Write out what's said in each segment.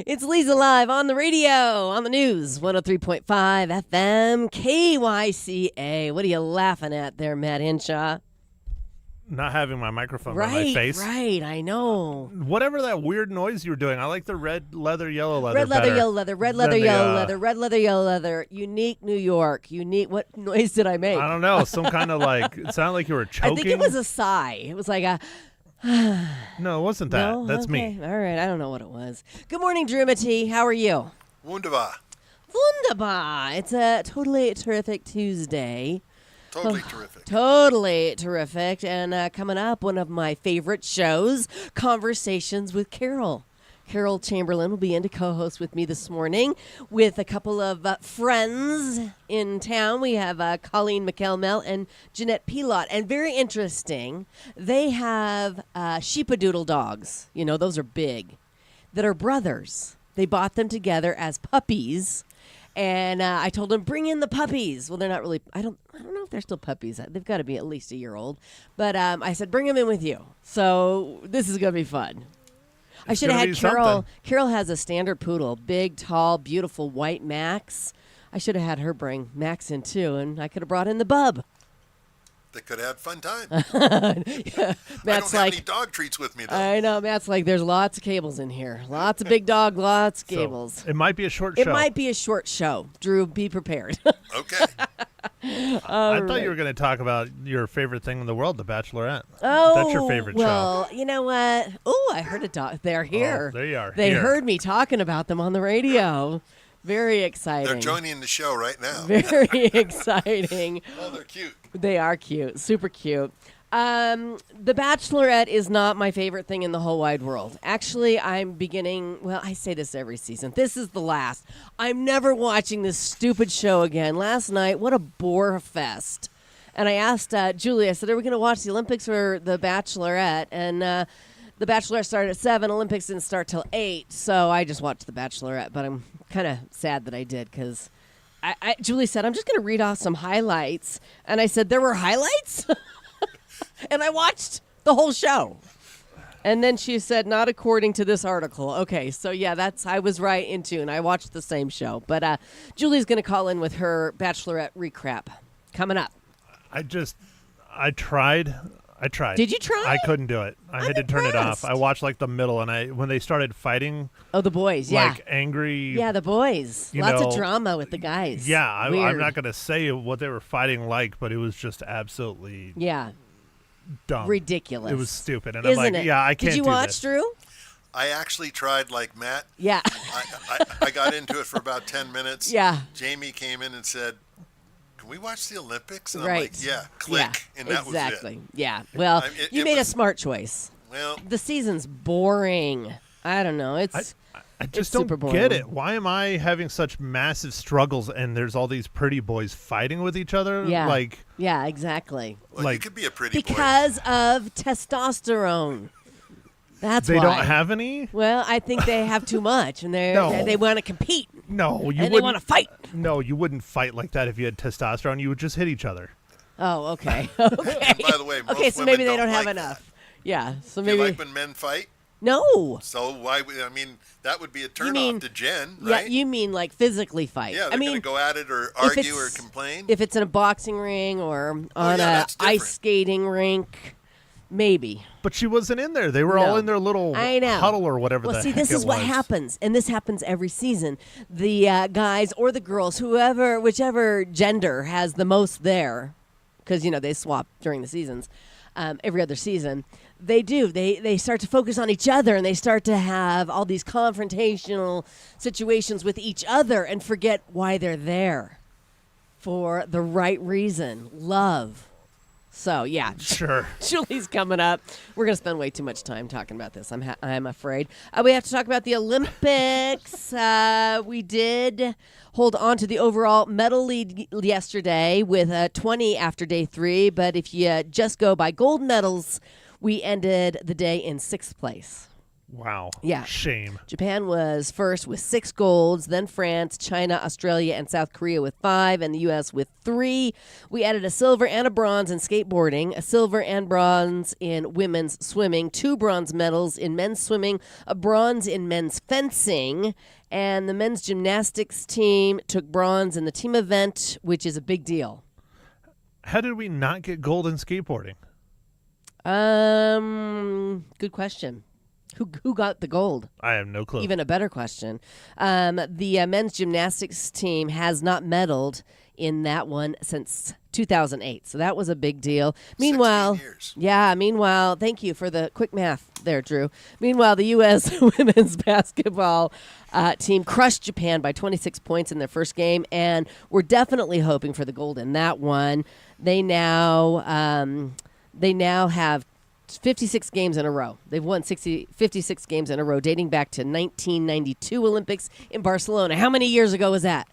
It's Lisa live on the radio, on the news, 103.5 FM, KYCA. What are you laughing at there, Matt Hinshaw? Not having my microphone on my face. Right, I know. Whatever that weird noise you were doing, I like the red leather, yellow leather Red leather, better yellow leather, red leather, than yellow leather, red leather, yellow leather. Unique New York. Unique. What noise did I make? I don't know. Some kind of it sounded like you were choking. I think it was a sigh. It was like a... No, it wasn't that. No? That's Okay. me. All right, I don't know what it was. Good morning, Drimity. How are you? Wunderbar. Wunderbar. It's a totally terrific Tuesday. Totally terrific. Totally terrific. And coming up, one of my favorite shows, Conversations with Carol. Carol Chamberlain will be in to co-host with me this morning with a couple of friends in town. We have Colleen McElmel and Jeanette Pilot. And very interesting, they have sheepadoodle dogs. You know, those are big, that are brothers. They bought them together as puppies. And I told them, bring in the puppies. Well, they're not really, I don't know if they're still puppies. They've got to be at least a year old. But I said, bring them in with you. So this is going to be fun. I should have had Carol. Something. Carol has a standard poodle, big, tall, beautiful white Max. I should have had her bring Max in too, and I could have brought in the bub. They could have had fun time. Yeah, I Matt's don't have any dog treats with me, though. I know. Matt's like, there's lots of cables in here. Lots of big dog, lots of cables. So, it might be a short It show. might be a short show. Drew, be prepared. Okay. I thought you were going to talk about your favorite thing in the world, The Bachelorette. Oh, That's your favorite well, you know what? Oh, I heard a dog. They're here. Oh, there you are. They Here. heard me talking about them on the radio. Very exciting. They're joining the show right now. Very exciting. Oh, they're cute. They are cute. Super cute. The Bachelorette is not my favorite thing in the whole wide world. Actually, I'm beginning, well, I say this every season. This is the last. I'm never watching this stupid show again. Last night, what a bore fest. And I asked Julie, I said, are we going to watch the Olympics or the Bachelorette? And the Bachelorette started at 7. Olympics didn't start till 8. So I just watched the Bachelorette. But I'm kind of sad that I did because Julie said, I'm just going to read off some highlights. And I said, there were highlights? And I watched the whole show. And then she said, not according to this article. Okay, so yeah, I was right in tune. I watched the same show. But Julie's going to call in with her Bachelorette recap coming up. I tried. Did you try? I couldn't do it. I had to turn it off. impressed. I watched the middle, and when they started fighting, Oh, the boys, yeah. angry. Yeah, the boys. you Lots know, of drama with the guys. Yeah, I'm Weird. not going to say what they were fighting like, but it was just absolutely Yeah, dumb. ridiculous. It was stupid, and Isn't I'm like, it? yeah, I can't Did you do watch, this. Drew? I actually tried like Matt. Yeah. I got into it for about 10 minutes. Yeah. Jamie came in and said, can we watch the Olympics? And Right. I'm like, yeah, click. Yeah, And that exactly. was it. Yeah. Well, It you made a was- smart choice. Well, The season's boring. I don't know. It's I It's just super don't boring. get it. Why am I having such massive struggles and there's all these pretty boys fighting with each other? yeah. Like, yeah, exactly. well, you could be a pretty boy. Because of testosterone. That's they why. don't have any? Well, I think they have too much, and No. they want to compete, No, you and they wouldn't. want to fight. No, you wouldn't fight like that if you had testosterone. You would just hit each other. Oh, okay. Okay. By the way, most okay, so women maybe they don't have like enough. Yeah, so You maybe like when men fight? no. So why would, I mean, that would be a turn mean- off to Jen, Yeah, right? you mean like physically fight? Yeah, they're I mean, going to go at it or if argue or it's- complain. if it's in a boxing ring or on yeah, a that's different. ice skating rink, maybe. But she wasn't in there. They were all No. in their little I know. huddle or whatever Well, the see, heck this it is what was. happens, and this happens every season. The guys or the girls, whichever gender has the most there, because they swap during the seasons, every other season. They do. They start to focus on each other, and they start to have all these confrontational situations with each other, and forget why they're there, for the right reason, love. So yeah, Sure. Julie's coming up. We're going to spend way too much time talking about this, I'm afraid. We have to talk about the Olympics. We did hold on to the overall medal lead yesterday with 20 after day 3. But if you just go by gold medals, we ended the day in 6th place. Wow. Yeah. Shame. Japan was first with 6 golds, then France, China, Australia, and South Korea with 5, and the U.S. with 3. We added a silver and a bronze in skateboarding, a silver and bronze in women's swimming, 2 bronze medals in men's swimming, a bronze in men's fencing, and the men's gymnastics team took bronze in the team event, which is a big deal. How did we not get gold in skateboarding? Good question. Who got the gold? I have no clue. Even a better question. The men's gymnastics team has not medaled in that one since 2008. So that was a big deal. Meanwhile, 16 years. Yeah, meanwhile, thank you for the quick math there, Drew. Meanwhile, the U.S. women's basketball team crushed Japan by 26 points in their first game, and we're definitely hoping for the gold in that one. They now have 56 games in a row. They've won 56 games in a row, dating back to 1992 Olympics in Barcelona. How many years ago was that?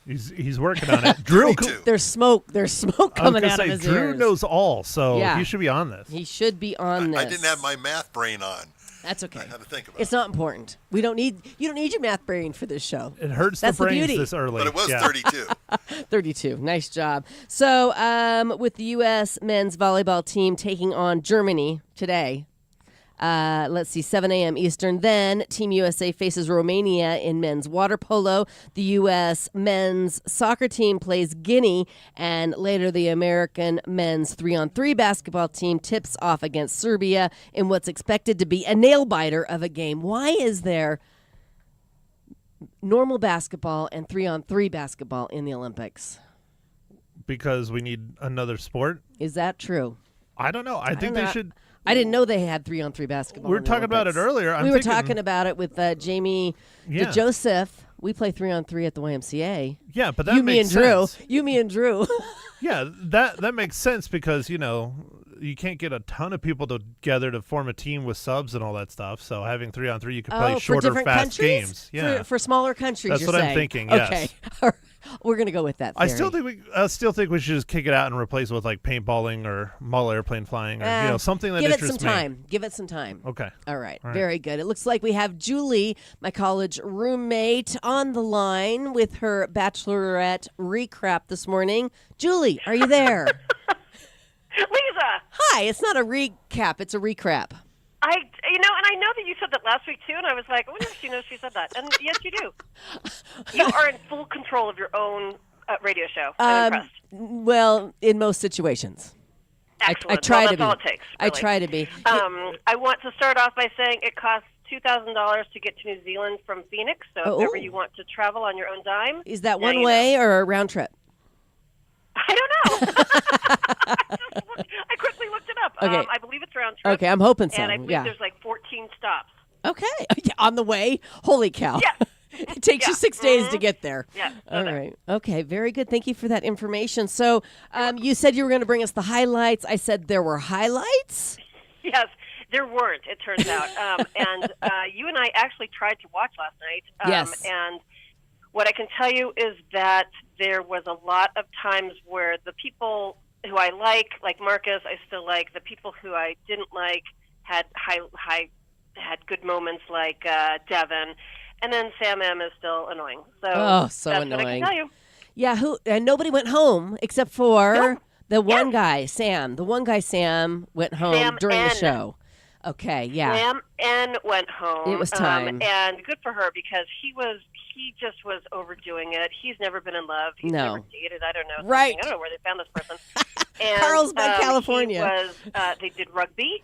He's working on it. Drew, 22. There's smoke coming out of his Drew ears. knows all, so Yeah. he should be on this. He should be on this. I didn't have my math brain on. That's okay. I had to think about It's not important. You don't need your math brain for this show. It hurts That's the the brains beauty. this early. But it was Yeah. 32. 32. Nice job. So, with the U.S. men's volleyball team taking on Germany today, let's see, 7 a.m. Eastern. Then Team USA faces Romania in men's water polo. The U.S. men's soccer team plays Guinea. And later, the American men's 3-on-3 basketball team tips off against Serbia in what's expected to be a nail-biter of a game. Why is there normal basketball and 3-on-3 basketball in the Olympics? Because we need another sport. Is that true? I don't know. I think they should. I didn't know they had 3-on-3 basketball. We were in the talking about it Olympics. earlier. We were talking about it with Jamie Yeah. DeJoseph. We play 3-on-3 at the YMCA. Yeah, but that You, me, and makes Drew. sense. You, me, and Drew. Yeah, that makes sense because, you can't get a ton of people together to form a team with subs and all that stuff. So having 3-on-3, you could play for shorter, different fast countries? games. Yeah, For smaller countries, That's you're what I'm saying. thinking, yes. Okay. We're going to go with that theory. I still think we should just kick it out and replace it with like paintballing or model airplane flying or something that Give it interests some me. time. Give it some time. Okay. All right. All right. Very good. It looks like we have Julie, my college roommate, on the line with her bachelorette recap this morning. Julie, are you there? Lisa, Hi. It's not a recap. It's a recap. and I know that you said that last week too, and I was like, I wonder if she knows she said that. And yes, you do. You are in full control of your own radio show. I'm impressed. Well, in most situations. Excellent. I try well, to that's be. all it takes. I Really. try to be. I want to start off by saying it costs $2,000 to get to New Zealand from Phoenix. So if ever you want to travel on your own dime, Is that now one you way or a round trip? I don't know. I quickly looked it up. Okay. I believe it's round trip. Okay, I'm hoping so. And I believe Yeah. there's like 14 stops. Okay. On the way? Holy cow. Yeah. It takes you Yeah. 6 days to get there. Yeah. All right. Okay. Very good. Thank you for that information. So you said you were going to bring us the highlights. I said there were highlights. Yes, there weren't, it turns out. And you and I actually tried to watch last night. Yes. And what I can tell you is that there was a lot of times where the people who I like Marcus, I still like. The people who I didn't like had had good moments like Devin. And then Sam M is still annoying. So, So that's annoying. what I can tell you. Yeah. And nobody went home except for Nope. the one Yeah. guy, Sam. The one guy, Sam, went home Sam during the N. show. Okay. Yeah. Sam N went home. It was time. And good for her because he just was overdoing it. He's never been in love. He's No. never dated. I don't know. Right. Something. I don't know where they found this person. And, Carlsbad, California. They did rugby,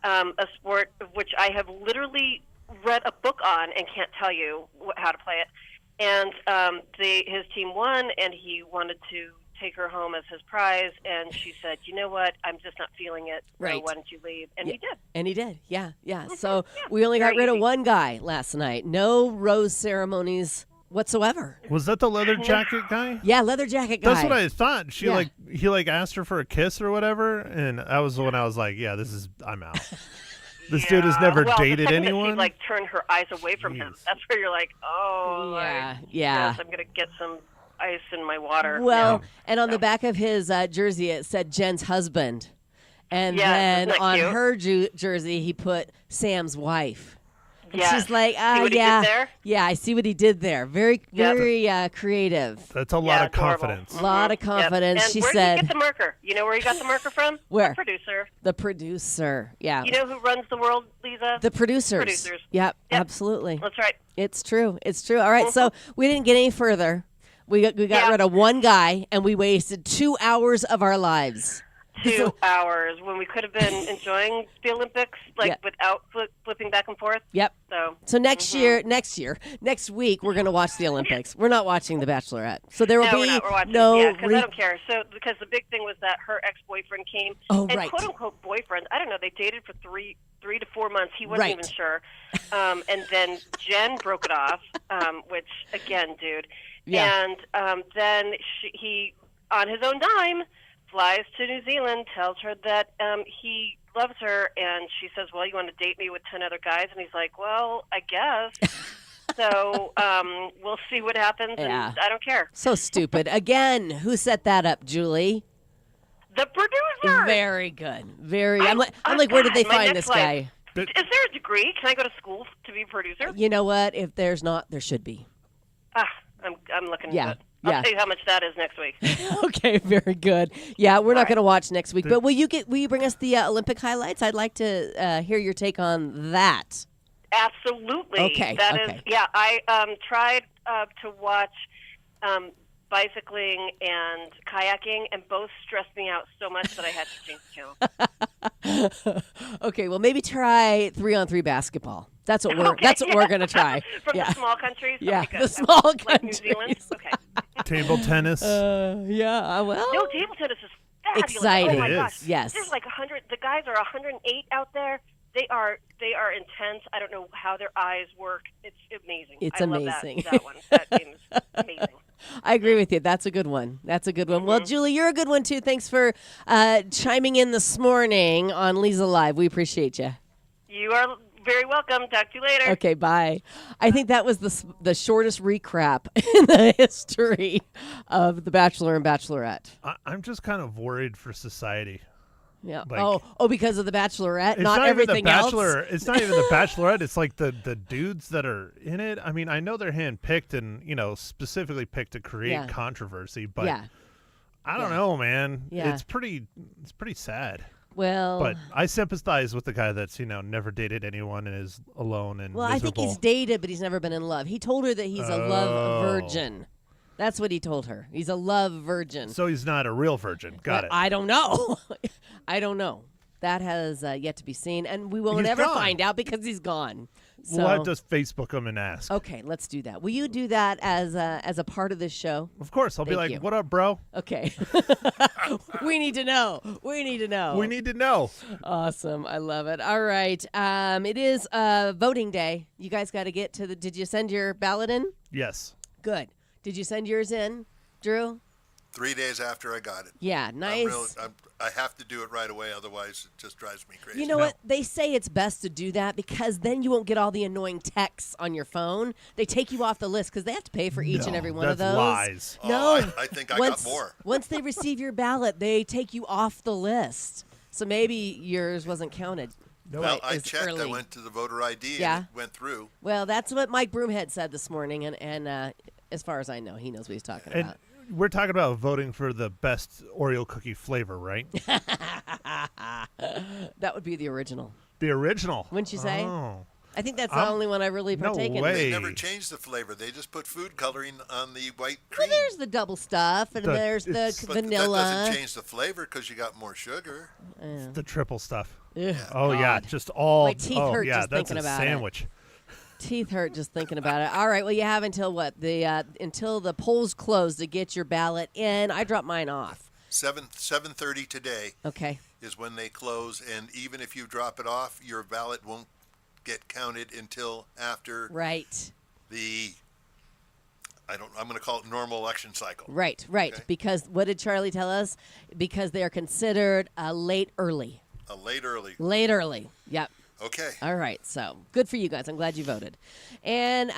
a sport of which I have literally read a book on and can't tell you how to play it. And his team won, and he wanted to take her home as his prize. And she said, "You know what? I'm just not feeling it. So Right. why don't you leave?" And he did. And he did. Yeah. Yeah. So we only got Very rid of easy. one guy last night. No rose ceremonies whatsoever. Was that the leather jacket guy? Yeah, leather jacket guy. That's what I thought. Yeah. He asked her for a kiss or whatever, and that was when I was like, yeah, I'm out. This dude has never well, dated the second anyone. That she turned her eyes away from him. Jeez. That's where you're like, oh, Yeah, like, yeah. Yes, I'm gonna get some ice in my water. Well, Yeah. and on the back of his jersey, it said Jen's husband. And Yes, then isn't that on cute? her jersey, he put Sam's wife. And Yes. she's like, See what he did yeah. there? Yeah, I see what he did there. Very, Yep. very creative. That's a lot Yeah, of adorable. confidence. A lot of Yep. confidence. And She where did said, he get the marker? You know where he got the marker from? Where? The producer. the producer. Yeah. You know who runs the world, Lisa? The producers. Producers. Yep, Yep. absolutely. That's right. It's true. It's true. All right, so we didn't get any further. We got Yeah. rid of one guy, and we wasted 2 hours of our lives. 2 hours when we could have been enjoying the Olympics, like Yeah. without flipping back and forth. Yep. So Next week, we're going to watch the Olympics. We're not watching The Bachelorette. So there will no, be we're not. We're watching. no. Yeah, because I don't care. So because the big thing was that her ex-boyfriend came, Oh, and right. quote unquote boyfriend. I don't know. They dated for three to 4 months. He wasn't Right. even sure. And then Jen broke it off, which again, dude. Yeah. And then he, on his own dime, flies to New Zealand, tells her that he loves her, and she says, well, you want to date me with 10 other guys? And he's like, well, I guess. So we'll see what happens, Yeah. and I don't care. So stupid. Again, who set that up, Julie? The producer! Very good. Very. I'm like, where did they God, my find next this guy? Is there a degree? Can I go to school to be a producer? You know what? If there's not, there should be. I'm looking Yeah, into it. I'll yeah. tell you how much that is next week. Okay, very good. Yeah, we're not right. going to watch next week, but will you bring us the Olympic highlights? I'd like to hear your take on that. Absolutely. Okay, That is. okay. Yeah, I tried to watch bicycling and kayaking, and both stressed me out so much that I had to change the channel. Okay, well maybe try 3-on-3 basketball. That's what we're Okay, that's what we're going to try. From yeah. the small countries? Yeah, Okay, good. the small Like New Zealand? countries. Okay. Table tennis. Yeah, well. No, table tennis is fabulous. Exciting. Oh my It gosh. is. Yes. There's like 100. The guys are 108 out there. They are intense. I don't know how their eyes work. It's amazing. It's I amazing. Love that one. That game is amazing. I agree with you. That's a good one. That's a good one. Mm-hmm. Well, Julie, you're a good one too. Thanks for chiming in this morning on Lisa Live. We appreciate you. You are very welcome. Talk to you later. Okay, bye. I think that was the shortest recap in the history of The Bachelor and Bachelorette. I'm just kind of worried for society. Yeah. Like- Because of The Bachelorette, It's not not everything even the Bachelor. else. It's not even the Bachelorette. It's like the dudes that are in it. I mean, I know they're handpicked and specifically picked to create Yeah. controversy, but Yeah. I don't Yeah. know, man. Yeah. It's pretty sad. Well, But I sympathize with the guy that's never dated anyone and is alone and I think miserable. he's dated, but he's never been in love. He told her that he's a love virgin. That's what he told her. He's a love virgin. So he's not a real virgin. Got it. I don't know. I don't know. That has yet to be seen, and we will He's never gone. find out because he's gone. So, We'll have to Facebook him and ask. okay, let's do that. Will you do that as a part of this show? Of course. I'll be Thank like, you. what up, bro? Okay. We need to know. We need to know. We need to know. Awesome. I love it. All right. It is voting day. You guys got to get to the. Did you send your ballot in? Yes. Good. Did you send yours in, Drew? 3 days after I got it. Yeah. Nice. I have to do it right away, otherwise it just drives me crazy. You know what? They say it's best to do that because then you won't get all the annoying texts on your phone. They take you off the list because they have to pay for each and every one of that's those. lies. Oh, No. I think I once, got more. Once they receive your ballot, they take you off the list. So maybe yours wasn't counted. Well, I as checked. early. I went to the voter ID Yeah. and it went through. Well, that's what Mike Broomhead said this morning, and as far as I know, he knows what he's talking And about. we're talking about voting for the best Oreo cookie flavor, right? That would be the original. The original. Wouldn't you say? Oh. I think that's the only one I really no partake in. way. They Hey. never changed the flavor. They just put food coloring on the white Well, cream. there's the double stuff, and there's the it's- but vanilla. that doesn't change the flavor because you got more sugar. The triple stuff. Ugh, Oh, yeah. God. Just all. My teeth oh, hurt yeah, just that's thinking a about it. sandwich. Teeth hurt just thinking about it. All right, well, you have until what? Until the polls close to get your ballot in. I dropped mine off. 7:30 today Okay. is when they close, and even if you drop it off, your ballot won't get counted until after Right. the I'm going to call it normal election cycle. Right. Okay. Because what did Charlie tell us? Because they are considered late early. A late early. Late early. Yep. Okay. All right. So good for you guys. I'm glad you voted. And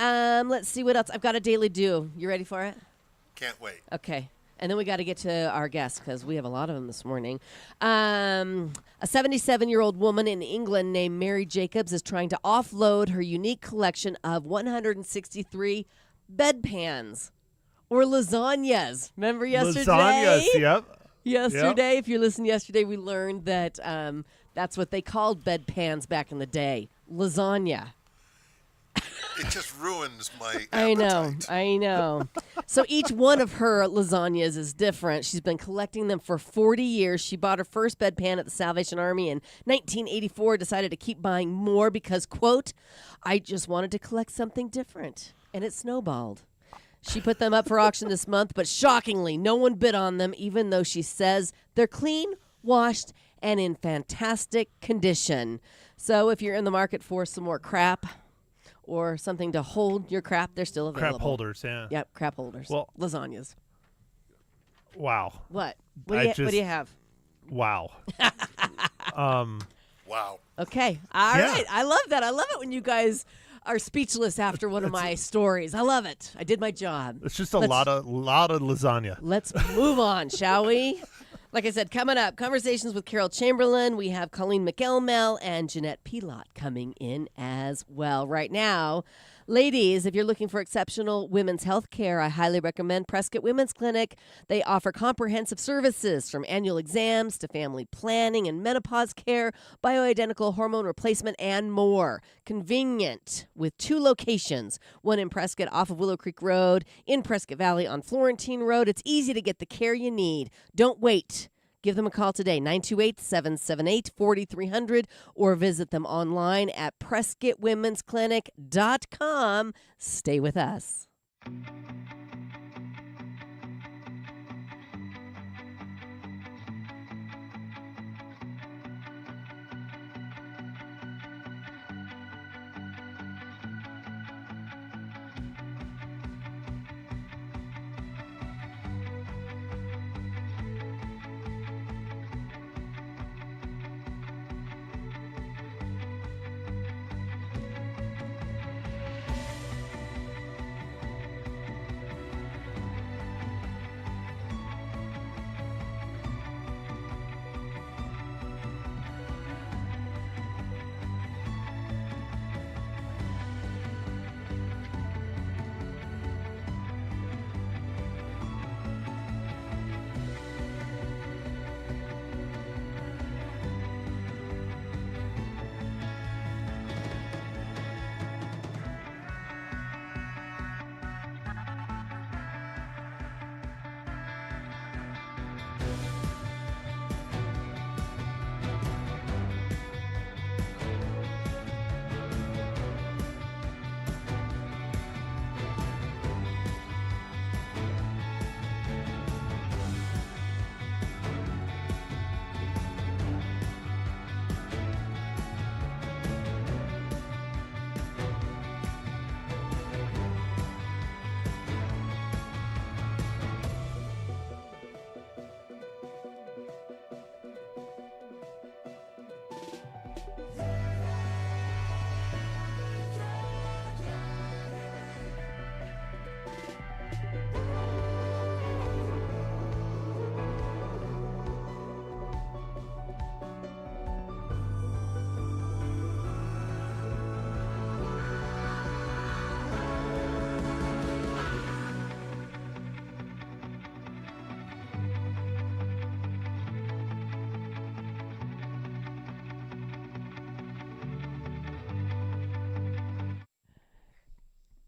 let's see what else. I've got a daily do. You ready for it? Can't wait. Okay. And then we got to get to our guests because we have a lot of them this morning. A 77-year-old woman in England named Mary Jacobs is trying to offload her unique collection of 163 bedpans or lasagnas. Remember yesterday? Lasagnas, yep. Yesterday, if you listened yesterday, we learned that that's what they called bedpans back in the day. Lasagna. It just ruins my I know. So each one of her lasagnas is different. She's been collecting them for 40 years. She bought her first bedpan at the Salvation Army in 1984, decided to keep buying more because, quote, I just wanted to collect something different. And it snowballed. She put them up for auction this month, but shockingly, no one bid on them, even though she says they're clean, washed, and in fantastic condition. So if you're in the market for some more crap, or something to hold your crap, they're still available. Crap holders, yeah. Yep, crap holders. Well, lasagnas. Wow. What? What do you have? Wow. Wow. Okay. All right. I love that. I love it when you guys are speechless after one of my stories. I love it. I did my job. It's just a lot of lasagna. Let's move on, shall we? Like I said, coming up, conversations with Carol Chamberlain. We have Colleen McElmel and Jeanette Pilot coming in as well. Right now, ladies, if you're looking for exceptional women's health care, I highly recommend Prescott Women's Clinic. They offer comprehensive services from annual exams to family planning and menopause care, bioidentical hormone replacement, and more. Convenient with 2 locations, one in Prescott off of Willow Creek Road, in Prescott Valley on Florentine Road. It's easy to get the care you need. Don't wait. Give them a call today, 928-778-4300, or visit them online at PrescottWomen'sClinic.com. Stay with us.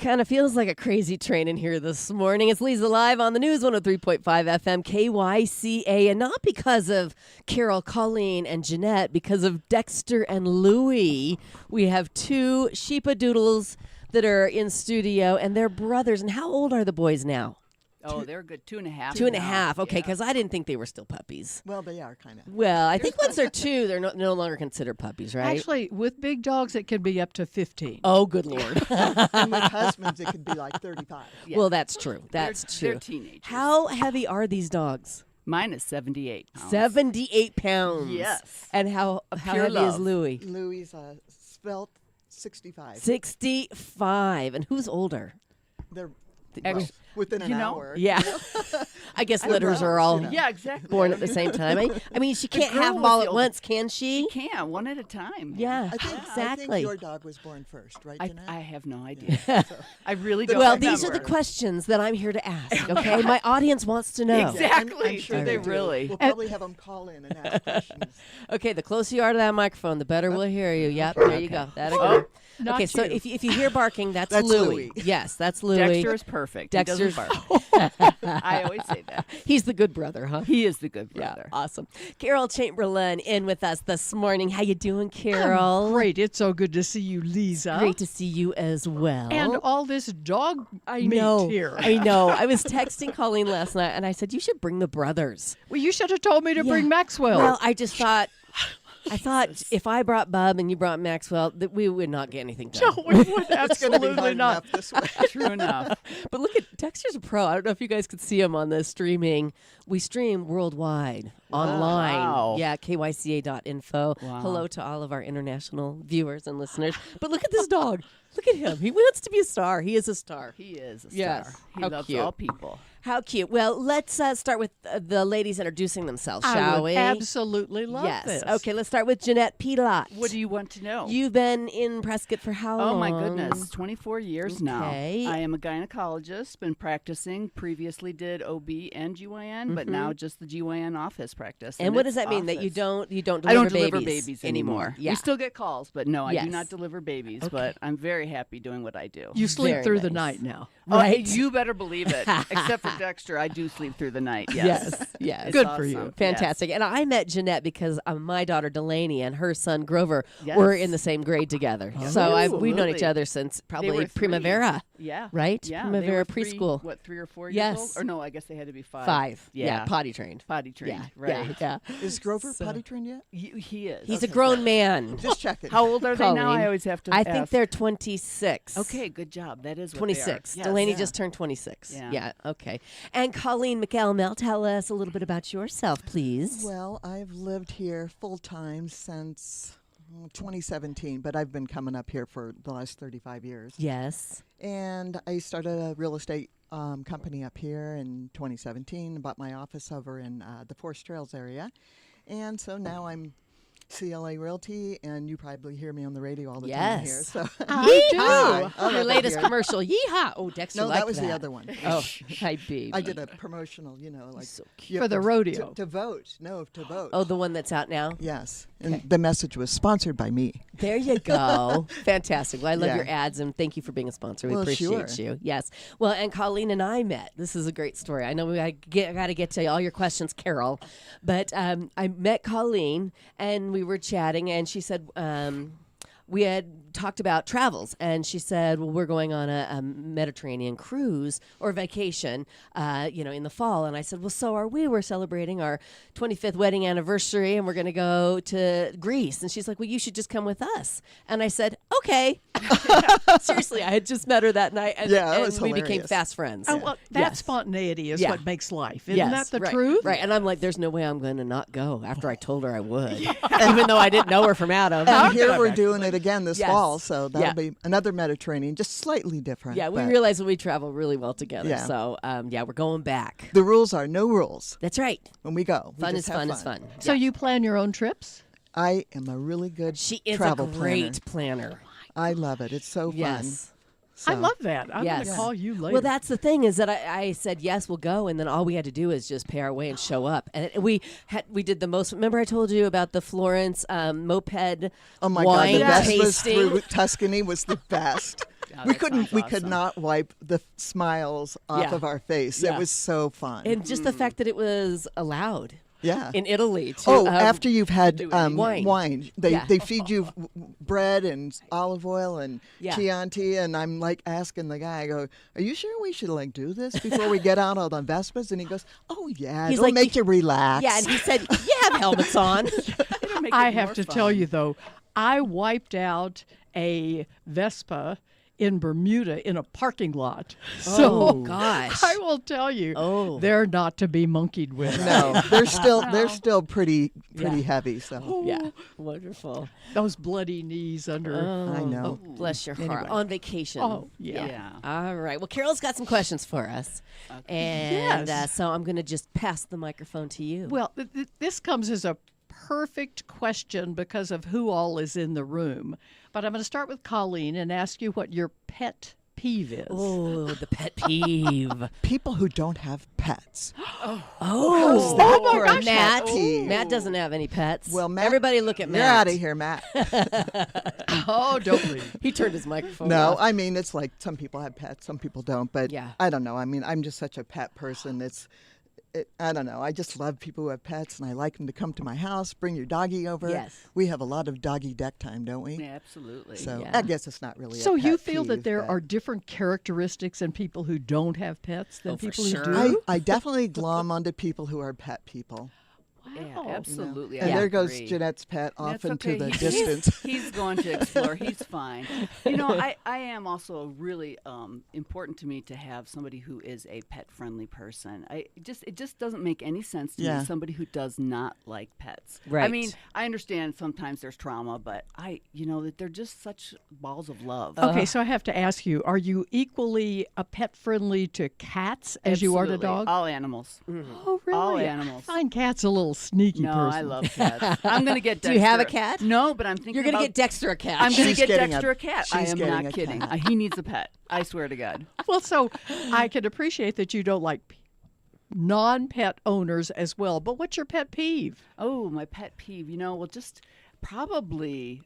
Kind of feels like a crazy train in here this morning. It's Lisa Live on the News 103.5 FM KYCA, and not because of Carol, Colleen, and Jeanette, because of Dexter and Louie. We have 2 sheepadoodles that are in studio, and they're brothers. And how old are the boys now? Oh, they're good. 2.5. 2.5. Okay, because I didn't think they were still puppies. Well, they are kind of. Well, I think once they're 2, they're no longer considered puppies, right? Actually, with big dogs, it can be up to 15. Oh, good Lord. And with husbands, it could be like 35. Yeah. Well, that's true. That's They're true. teenagers. How heavy are these dogs? Mine is 78 pounds. 78 pounds. Yes. And how pure heavy is love. Louie? Louis spelt 65. 65. And who's older? They're Within an hour. Yeah. I guess litters are all Yeah, exactly. born at the same time. I mean, she can't girl have them was all the at old- once, can she? She can, one at a time. Yeah, I think exactly. your dog was born first, right, I Jeanette? have no idea. I really don't Well, remember. these are the questions that I'm here to ask, okay? My audience wants to know. Exactly. I'm sure Do they do. really? We'll probably have them call in and ask questions. Okay, the closer you are to that microphone, the better we'll hear you. Yep, there you go. That'll go. Not Okay, so you. if you hear barking, that's That's Louie. Louie. Yes, that's Louie. Dexter is perfect. He doesn't Dexter's bark. I always say that. He's the good brother, huh? He is the good Yeah, brother. awesome. Carol Chamberlain in with us this morning. How you doing, Carol? Great. It's so good to see you, Lisa. Great to see you as well. And all this dog I meat know. here. I know. I was texting Colleen last night, and I said, you should bring the brothers. Well, you should have told me to Yeah. bring Maxwell. Well, I just thought... I thought if I brought Bub and you brought Maxwell, that we would not get anything done. no, we would It's going to be absolutely hard not. enough this way. True enough. But look at Dexter's a pro. I don't know if you guys could see him on the streaming. We stream worldwide online. Wow. Yeah, KYCA.info. Wow. Hello to all of our international viewers and listeners. But look at this dog. Look at him. He wants to be a star. He is a star. He is a star. Yes. He How loves cute. all people. How cute. Well, let's start with the ladies introducing themselves, I shall would we? absolutely love yes. this. Okay, let's start with Jeanette Pilot. What do you want to know? You've been in Prescott for how long? Oh my goodness, 24 years now. Okay. I am a gynecologist, been practicing, previously did OB and GYN, but now just the GYN office practice. And what does it's that mean? That you office. don't deliver I don't babies deliver babies anymore. Yeah. We still get calls, but no, I Yes. do not deliver babies, but I'm very happy doing what I do. You sleep Very through the nice. night now. Right. You better believe it. Except for Dexter, I do sleep through the night. Yes. Yes. It's Good for you. awesome. Fantastic. And I met Jeanette because my daughter Delaney and her son Grover Yes. were in the same grade together. So we've known each Absolutely. other since They probably were 3. Primavera, Yeah. right? Yeah. they Primavera were 3, preschool. What, 3 or 4 years Yes. old? Or no, I guess they had to be 5. 5. Yeah. Potty trained. Potty trained. Yeah. Right. Yeah. Is Grover potty trained yet? He is. He's a grown man. Just checking. How old are they now? Colleen. I always have to I ask. think they're 26. Okay, good job. That is what 26. They are. Delaney Yes. just turned 26. Yeah. Okay. And Colleen McElmel, tell us a little bit about yourself, please. Well, I've lived here full time since 2017, but I've been coming up here for the last 35 years. Yes. And I started a real estate company up here in 2017, bought my office over in the Forest Trails area. And so now I'm CLA Realty, and you probably hear me on the radio all the time here. Yes. So I do. I Your love it latest here. commercial. Yeehaw. Oh, Dexter No, liked that was the other one. Oh, hi, baby. I did a promotional, like So you For have the to- rodeo. to vote. No, to vote. Oh, the one that's out now? Yes, and the message was sponsored by me. There you go. Fantastic. Well, I love Yeah. your ads, and thank you for being a sponsor. We Well, appreciate sure. you. Yes. Well, and Colleen and I met. This is a great story. I know we got to get to all your questions, Carol, but I met Colleen, and we were chatting, and she said, we had talked about travels, and she said, well, we're going on a Mediterranean cruise or vacation, in the fall. And I said, well, so are we. We're celebrating our 25th wedding anniversary, and we're going to go to Greece. And she's like, well, you should just come with us. And I said, okay. Seriously, I had just met her that night, and, Yeah, it and was we became hilarious. fast friends. Oh, well, that Yes. spontaneity is Yeah. what makes life. Isn't Yes, that the right, truth? Right. And I'm like, there's no way I'm going to not go after I told her I would, even though I didn't know her from Adam. And here we're doing it again this Yes. fall, so that'll Yeah. be another Mediterranean, just slightly different. Yeah, we but realize that we travel really well together. Yeah. So, we're going back. the rules are no rules That's right. when we go. We Fun just is have fun is fun. So you plan your own trips? I am a really good She is travel a great planner. I love it. It's so Yes. I So- love that. I'm Yes. going to call you later. Well, that's the thing is that I said, yes, we'll go. And then all we had to do is just pay our way and show up. And we did the most. Remember I told you about the Florence moped Oh my wine God, the Vespas tasting? through Tuscany was the best. We could not wipe the smiles off Yeah. of our face. Yeah. It was so fun. And just the fact that it was allowed yeah. in Italy to After you've had wine. they Yeah. they feed you bread and olive oil and Yeah. Chianti, and I'm like asking the guy, I go, "Are you sure we should like do this before we get out on the Vespas?" And he goes, "Oh yeah, He's it'll like, make you relax." Yeah, and he said, you have helmets on. I have to tell you, though, I wiped out a Vespa in Bermuda in a parking lot. Oh, So gosh. I will tell you, Oh. they're not to be monkeyed with. No, they're still pretty heavy. So Yeah, wonderful. Those bloody knees under. I know. Bless your heart. Anyway. On vacation. Oh, yeah. Yeah. All right. Well, Carol's got some questions for us. And Yes. so I'm going to just pass the microphone to you. Well, this comes as a perfect question because of who all is in the room. But I'm going to start with Colleen and ask you what your pet peeve is. Oh, the pet peeve. People who don't have pets. Oh, that for for a a Matt. pet peeve? Matt doesn't have any pets. Well, Matt, everybody look at Matt. You're out of here, Matt. Oh, don't leave. He turned his microphone No, off. I mean, it's like some people have pets, some people don't. But Yeah. I don't know. I mean, I'm just such a pet person. I don't know. I just love people who have pets, and I like them to come to my house, bring your doggy over. Yes. We have a lot of doggy deck time, don't we? Yeah, absolutely. So Yeah. I guess it's not really So a pet you feel that peeve, there but are different characteristics in people who don't have pets than Oh, for people sure. who do? I definitely glom onto people who are pet people. Yeah, Wow. absolutely. And I there goes agree. Jeanette's pet off That's into okay. the He's- distance. He's going to explore. He's fine. You know, I am also really important to me to have somebody who is a pet-friendly person. It just doesn't make any sense to Yeah. me, somebody who does not like pets. I Right. mean, I understand sometimes there's trauma, but that they're just such balls of love. Okay, so I have to ask you, are you equally a pet friendly to cats as you are to Absolutely. dogs? All animals. Oh, really? All animals. I find cats a little sneaky No, person. I love cats. I'm going to get Do Dexter. you have a cat? No, but I'm thinking You're going to about get Dexter a cat. I'm going to She's get getting Dexter a cat. I she's am getting not a kidding. cat. He needs a pet. I swear to God. Well, so I can appreciate that you don't like non-pet owners as well. But what's your pet peeve? Oh, my pet peeve. Just probably,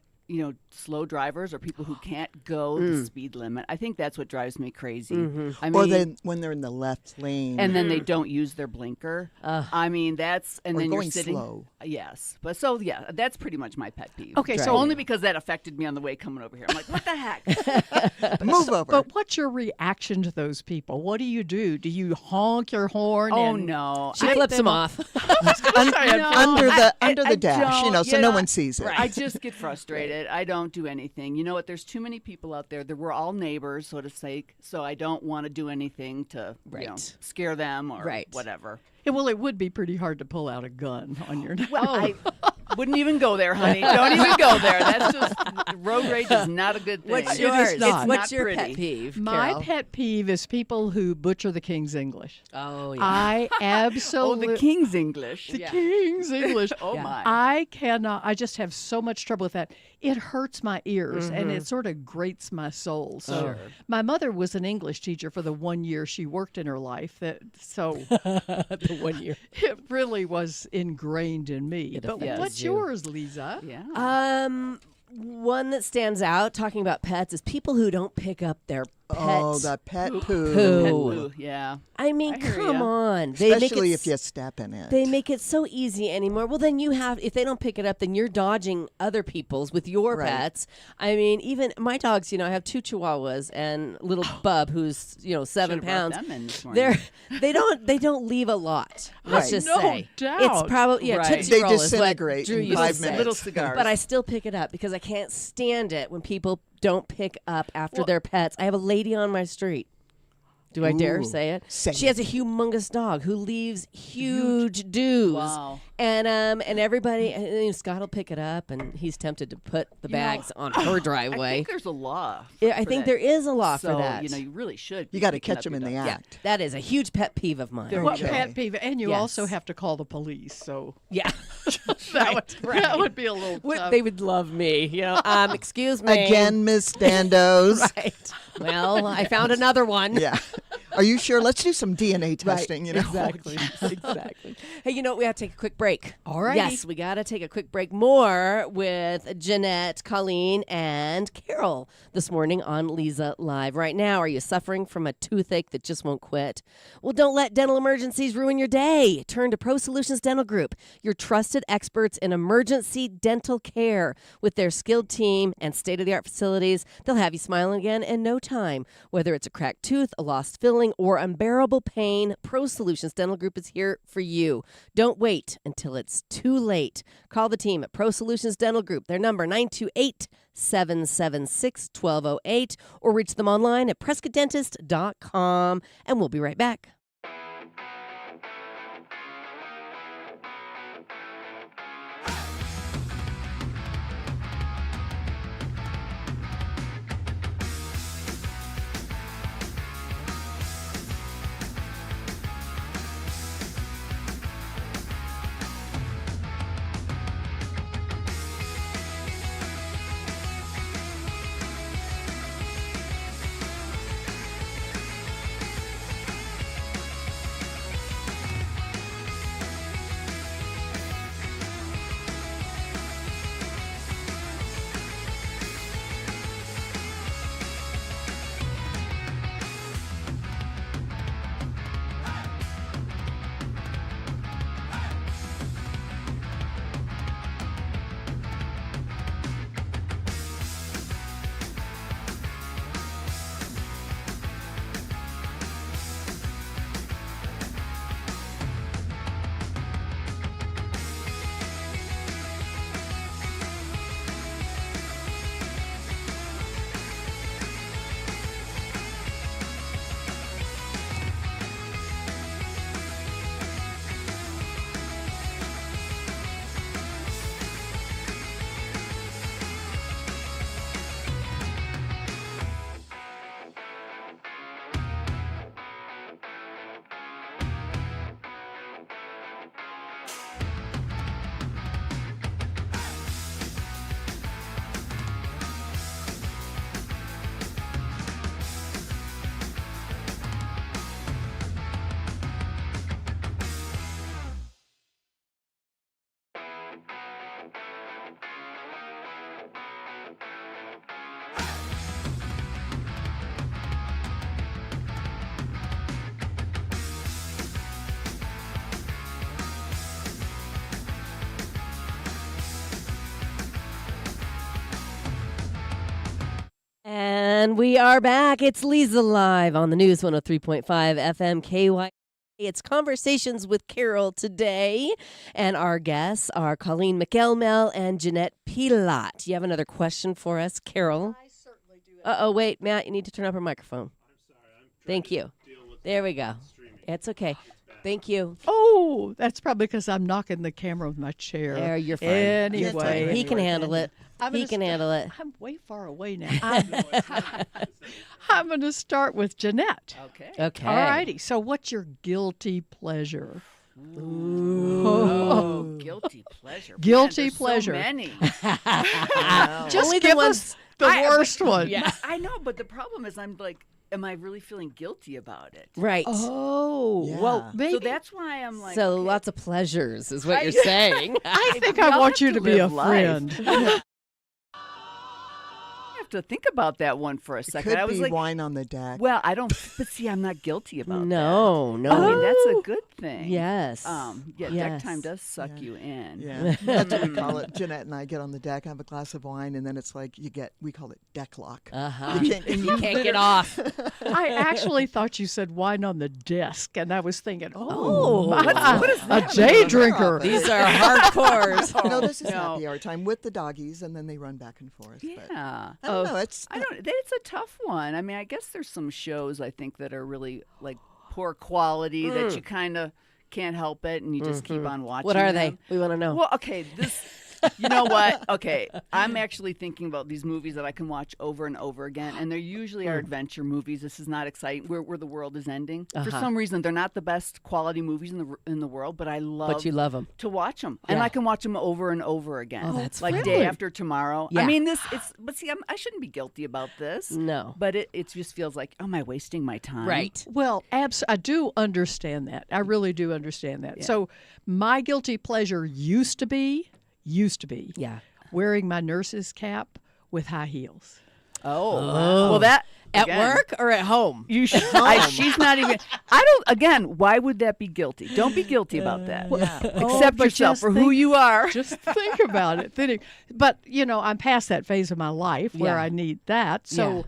slow drivers or people who can't go the speed limit. I think that's what drives me crazy. I mean, Or then when they're in the left lane. and then they don't use their blinker. I mean, and Or then going you're sitting. slow. Yes, but so yeah, that's pretty much my pet peeve. Okay, so- only because that affected me on the way coming over here. I'm like, what the heck? Move over. But what's your reaction to those people? What do you do? Do you honk your horn? Oh and no, she flips him off. Under the I dash, don't, so no one sees it. I just get frustrated. I don't do anything. You know what? There's too many people out there. We're all neighbors, so to say. So I don't want to do anything to Right. scare them or Right. whatever. Yeah, well, it would be pretty hard to pull out a gun on your. Well, I wouldn't even go there, honey. Don't even go there. That's just road rage is not a good thing. What's It yours? is not. What's Not your pretty. pet peeve? My Carol? pet peeve is people who butcher the King's English. Oh, yeah. I Oh, absolutely. the King's English. The King's English. Oh Yeah. my. I cannot. I just have so much trouble with that. It hurts my ears and it sort of grates my soul. So Sure. my mother was an English teacher for the 1 year she worked in her life. So the 1 year. it really was ingrained in me. It But affects what's you. yours, Lisa? Yeah. One that stands out talking about pets is people who don't pick up their pet Oh, the pet poo. poo. Ooh, yeah. I mean, I hear come ya. on. They make Especially it if you step in it. They make it so easy anymore. Well, then if they don't pick it up, then you're dodging other people's with your Right. pets. I mean, even my dogs, I have 2 Chihuahuas and little Bub, who's, 7 Should've brought pounds. them in this morning. They don't leave a lot. Let's Right. just No say. doubt. It's probably, Right. Tootsie They Roll is what disintegrate Drew in used 5 to say. minutes. Little cigars. But I still pick it up because I can't stand it when people don't pick up after their pets. I have a lady on my street. Do I dare Ooh. say it? Say She has a humongous dog who leaves huge doos. Wow. And everybody, and Scott will pick it up, and he's tempted to put the bags on her I driveway. think there's a law. I think there is a law for So, that. you really should. You got to be picking catch up them in your the dog. act. That is a huge pet peeve of mine. There What you go. pet peeve? And you Yes. also have to call the police. So Yeah. that would be a little tough. They would love me. Excuse me. Again, Miss Dandos. Right. Well, I found another one. Yeah. Are you sure? Let's do some DNA testing. Exactly. Exactly. Hey, we have to take a quick break. All righty. Yes, we got to take a quick break. More with Jeanette, Colleen, and Carol this morning on Lisa Live. Right now, are you suffering from a toothache that just won't quit? Well, don't let dental emergencies ruin your day. Turn to Pro Solutions Dental Group, your trusted experts in emergency dental care. With their skilled team and state-of-the-art facilities, they'll have you smiling again in no time. Whether it's a cracked tooth, a lost filling, swelling, or unbearable pain, Pro Solutions Dental Group is here for you. Don't wait until it's too late. Call the team at Pro Solutions Dental Group. Their number 928-776-1208, or reach them online at PrescottDentist.com. And we'll be right back. And we are back. It's Lisa Live on the News 103.5 FM KYCA. It's Conversations with Carol today. And our guests are Colleen McElmel and Jeanette Pilat. You have another question for us, Carol? I certainly do. Uh-oh, wait, Matt, you need to turn up her microphone. I'm sorry. Thank you. There we go. It's okay. Thank you. Oh, that's probably because I'm knocking the camera with my chair. There, you're fine. Anyway. He can handle it. He can handle it. I'm way far away now. I'm going to start with Jeanette. Okay. Okay. All righty. So what's your guilty pleasure? Oh, guilty pleasure. Guilty Man, there's pleasure. So many. Just Only the give ones- us the worst one. Yeah. I know, but the problem is I'm like, am I really feeling guilty about it? Right. Oh, Yeah. well, maybe. So that's why I'm like. So okay. lots of pleasures is what you're saying. I think We I all want have you to to be a live life. friend. I have to think about that one for a It second. could I was be like, wine on the deck. well, I don't. But see, I'm not guilty about that. No, no. I mean, that's a good thing. Yes. Yeah, Yes. deck time does suck you in. Yeah, that's what we call it. Jeanette and I get on the deck, have a glass of wine, and then it's like we call it deck lock. Uh-huh. You can't- You can't get off. I actually thought you said wine on the desk, and I was thinking, Oh. what is a day drinker. These are hardcores. No, this is No. happy hour time with the doggies, and then they run back and forth. But Yeah. I don't know. It's I don't. It's a tough one. I mean, I guess there's some shows I think that are really like poor quality that you kind of can't help it, and you just keep on watching. What are them. they? We want to know. Well, okay, this. You know what? Okay, I'm actually thinking about these movies that I can watch over and over again, and they're usually are adventure movies. This is not exciting. Where the world is ending. For some reason, they're not the best quality movies in the world, but I love. But you love them. To watch them, and Yeah. I can watch them over and over again. Oh, that's like fun. day after tomorrow. Yeah. I mean, but see, I shouldn't be guilty about this. No. But it just feels like, am I wasting my time? Right. Well, I do understand that. I really do understand that. Yeah. So my guilty pleasure used to be Yeah. wearing my nurse's cap with high heels. Oh. Well, that At Again. work or at home? You should. She's not even. Again, why would that be guilty? Don't be guilty about that. Accept but yourself just for who think- you are. Just think about it. But, I'm past that phase of my life where Yeah. I need that. So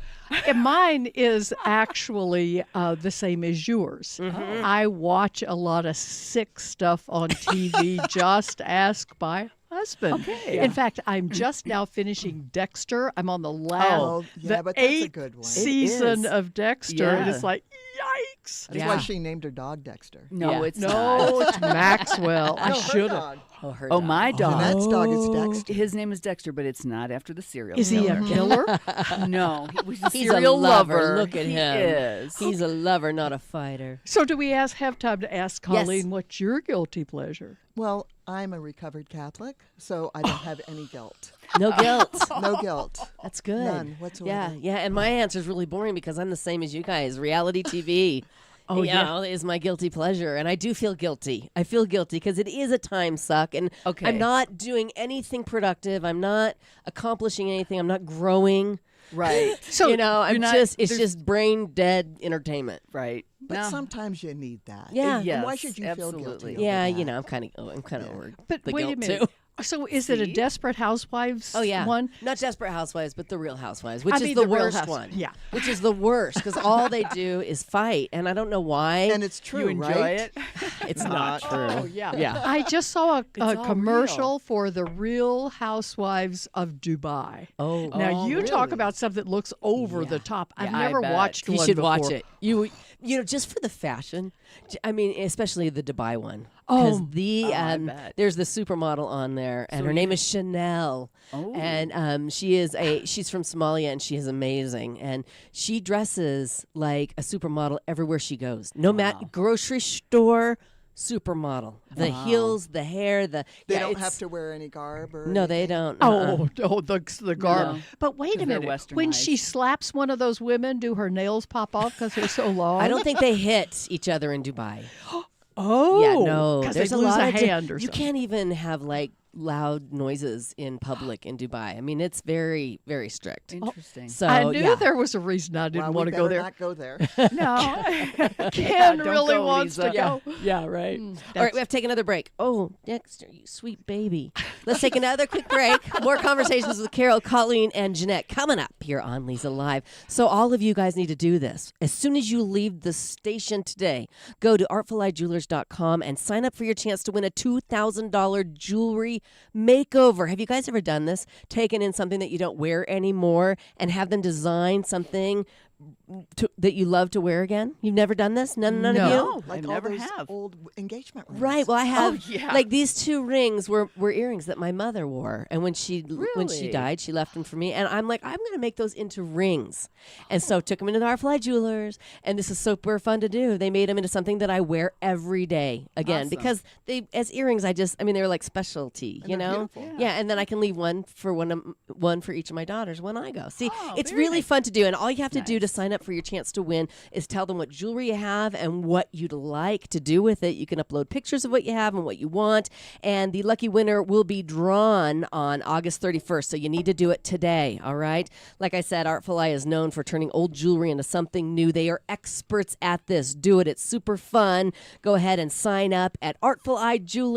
and mine is actually the same as yours. I watch a lot of sick stuff on TV. Just ask my husband. Okay. In fact, I'm just now finishing Dexter. I'm on the last, Oh, yeah, the but that's a eighth good one. It season is. of Dexter. And Yeah. it's like, yikes. That's why she named her dog Dexter. No, Yeah. it's No, not. it's Maxwell. I No, her should have. dog. Oh, her Oh, dog. my dog. Jeanette's dog is Dexter. His name is Dexter, but it's not after the serial Is he a killer. killer? No, he was a He's a serial lover. Look at He him. is. He's a lover, not a fighter. So do we have time to ask Yes. Colleen what's your guilty pleasure? Well, I'm a recovered Catholic, so I don't have any guilt. No guilt. No guilt. That's good. None whatsoever. Yeah. And my answer is really boring because I'm the same as you guys. Reality TV. Oh, is my guilty pleasure, and I do feel guilty. I feel guilty because it is a time suck, and Okay. I'm not doing anything productive. I'm not accomplishing anything. I'm not growing. Right. So I'm not- it's there's- just brain dead entertainment. Right. But No. sometimes you need that. Yeah. And why Yes, should you feel guilty? absolutely. over Yeah, that? I'm kind of over But the wait a guilt minute. too. So is it a See? Desperate Housewives Oh yeah, one? not Desperate Housewives, but the Real Housewives, which I is mean, the the Real worst House- one. yeah. which is the worst because all they do is fight, and I don't know why. And it's true, You enjoy right? it? It's not true. Oh, yeah. Yeah. I just saw a all commercial for the Real Housewives of Dubai. Oh, Now, you talk really? about something that looks over the top. I've Yeah, I never bet. watched you one should before. watch it. You know, just for the fashion. I mean, especially the Dubai one. Oh. Because I bet. there's the supermodel on there, and her name is Chanel. Oh. And she's from Somalia, and she is amazing. And she dresses like a supermodel everywhere she goes. No matter grocery store, supermodel. The heels, the hair, They don't have to wear any garb or No, they anything? don't. Uh-uh. Oh, the garb. No. But wait a 'Cause they're minute. When she westernized. slaps one of those women, do her nails pop off because they're so long? I don't think they hit each other in Dubai. Oh, Yeah, no. because There's they a lose lot a of hand or You something. can't even have like loud noises in public in Dubai. I mean, it's very, very strict. Interesting. So I knew yeah. there was a reason I didn't Well, want we to go better there. not go there. No, Ken don't really go, wants Lisa. to go. Yeah, right. All right, that's- we have to take another break. Oh, Dexter, you sweet baby. Let's take another quick break. More conversations with Carol, Colleen, and Jeanette coming up here on Lisa Live. So all of you guys need to do this. As soon as you leave the station today, go to artfuleyejewelers.com and sign up for your chance to win a $2,000 jewelry makeover. Have you guys ever done this? Taken in something that you don't wear anymore and have them design something that you love to wear again? You've never done this? None of you? No, Like I all never those have. old engagement rings. Right. Well, I have yeah. like these two rings were earrings that my mother wore, and when she Really? died, she left them for me. And I'm like, I'm going to make those into rings, and so took them into the Artfly Jewelers, and this is super fun to do. They made them into something that I wear every day again Awesome. because they as earrings. they were like specialty, you they're know. beautiful. Yeah, and then I can leave one for each of my daughters when I go. See, Oh, it's very really nice. fun to do, and all you have to do to sign up for your chance to win is tell them what jewelry you have and what you'd like to do with it. You can upload pictures of what you have and what you want, and the lucky winner will be drawn on August 31st, so you need to do it today, all right? Like I said, Artful Eye is known for turning old jewelry into something new. They are experts at this. Do it. It's super fun. Go ahead and sign up at Artful Eye Jewelers.